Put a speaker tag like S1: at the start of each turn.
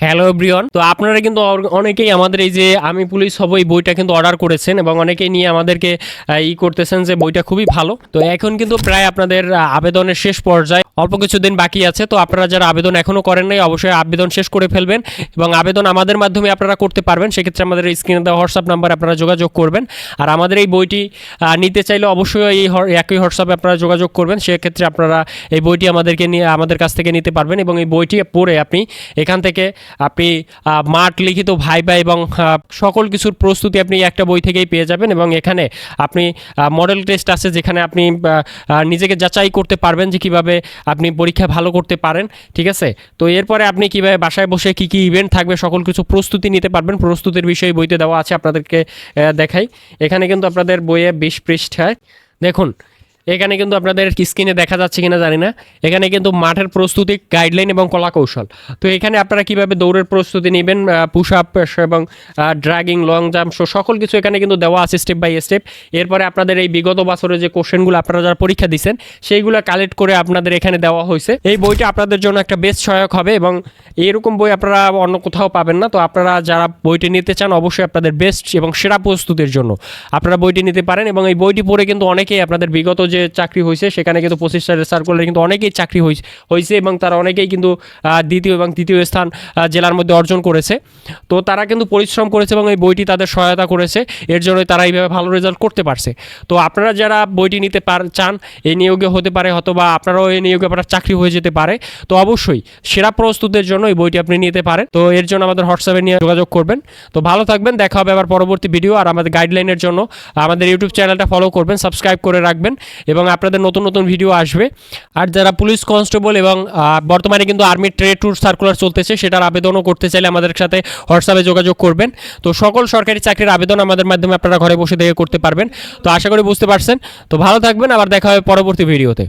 S1: Hello everyone. তো আপনারা কিন্তু অনেকেই আমাদের এই যে আমি পুলিশ হব এই বইটা কিন্তু অর্ডার করেছেন এবং অনেকেই নিয়ে আমাদেরকে করতেছেন যে বইটা খুবই ভালো। তো এখন কিন্তু প্রায় আপনাদের আবেদনের শেষ পর্যায়ে, অল্প কিছুদিন বাকি আছে। তো আপনারা যারা আবেদন এখনও করেন নাই অবশ্যই আবেদন শেষ করে ফেলবেন এবং আবেদন আমাদের মাধ্যমে আপনারা করতে পারবেন। সেক্ষেত্রে আমাদের স্ক্রিনে দেওয়া হোয়াটসঅ্যাপ নাম্বার আপনারা যোগাযোগ করবেন। আর আমাদের এই বইটি নিতে চাইলে অবশ্যই এই একই হোয়াটসঅ্যাপে আপনারা যোগাযোগ করবেন। সেক্ষেত্রে আপনারা এই বইটি আমাদের কাছ থেকে নিতে পারবেন এবং এই বইটি পড়ে আপনি এখান থেকে মাঠ লিখিত ভাইবা এবং সকল কিছুর প্রস্তুতি আপনি একটা বই থেকেই পেয়ে যাবেন। এবং এখানে আপনি মডেল টেস্ট আছে, যেখানে আপনি নিজেকে যাচাই করতে পারবেন যে কীভাবে আপনি পরীক্ষা ভালো করতে পারেন। ঠিক আছে, তো এরপরে আপনি কীভাবে বাসায় বসে কী কী ইভেন্ট থাকবে সকল কিছু প্রস্তুতি নিতে পারবেন। প্রস্তুতির বিষয়ে বইতে দেওয়া আছে, আপনাদেরকে দেখাই। এখানে কিন্তু আপনাদের বইয়ে 20 পৃষ্ঠায় দেখুন, এখানে কিন্তু আপনাদের স্ক্রিনে দেখা যাচ্ছে কিনা জানি না, এখানে কিন্তু মাঠের প্রস্তুতি গাইডলাইন এবং কলা কৌশল। তো এখানে আপনারা কিভাবে দৌড়ের প্রস্তুতি নেবেন, পুশ আপ এবং ড্রাগিং, লং জাম্প, সকল কিছু এখানে কিন্তু দেওয়া আছে স্টেপ বাই স্টেপ। এরপরে আপনাদের এই বিগত বছরের যে কোশ্চেনগুলো আপনারা যারা পরীক্ষা দিচ্ছেন সেইগুলো কালেক্ট করে আপনাদের এখানে দেওয়া হয়েছে। এই বইটা আপনাদের জন্য একটা বেস্ট সহায়ক হবে এবং এরকম বই আপনারা অন্য কোথাও পাবেন না। তো আপনারা যারা বইটি নিতে চান অবশ্যই আপনাদের বেস্ট এবং সেরা প্রস্তুতির জন্য আপনারা বইটি নিতে পারেন। এবং এই বইটি পড়ে কিন্তু অনেকেই আপনাদের বিগত যে চাকরি হয়েছে সেখানে কিন্তু 25 সালের সার্কুলারে কিন্তু অনেকেই চাকরি হয়েছে এবং তারা অনেকেই কিন্তু দ্বিতীয় এবং তৃতীয় স্থান জেলার মধ্যে অর্জন করেছে। তো তারা কিন্তু পরিশ্রম করেছে এবং এই বইটি তাদের সহায়তা করেছে, এর জন্যই তারা এইভাবে ভালো রেজাল্ট করতে পারছে। তো আপনারা যারা বইটি নিতে চান, এই নিয়োগে হতে পারে, অথবা আপনারাও এই নিয়োগে আপনার চাকরি হয়ে যেতে পারে, তো অবশ্যই সেরা প্রস্তুতের জন্য এই বইটি আপনি নিতে পারেন। তো এর জন্য আমাদের হোয়াটসঅ্যাপে নিয়ে যোগাযোগ করবেন। তো ভালো থাকবেন, দেখা হবে আবার পরবর্তী ভিডিও। আর আমাদের গাইডলাইনের জন্য আমাদের ইউটিউব চ্যানেলটা ফলো করবেন, সাবস্ক্রাইব করে রাখবেন এবং আপনাদের নতুন নতুন ভিডিও আসবে। আর যারা পুলিশ কনস্টেবল এবং বর্তমানে কিন্তু আর্মির ট্রেড ট্যুর সার্কুলার চলতেছে, সেটার আবেদনও করতে চাইলে আমাদের সাথে হোয়াটসঅ্যাপে যোগাযোগ করবেন। তো সকল সরকারি চাকরির আবেদন আমাদের মাধ্যমে আপনারা ঘরে বসে থেকে করতে পারবেন। তো আশা করি বুঝতে পারছেন। তো ভালো থাকবেন, আবার দেখা হবে পরবর্তী ভিডিওতে।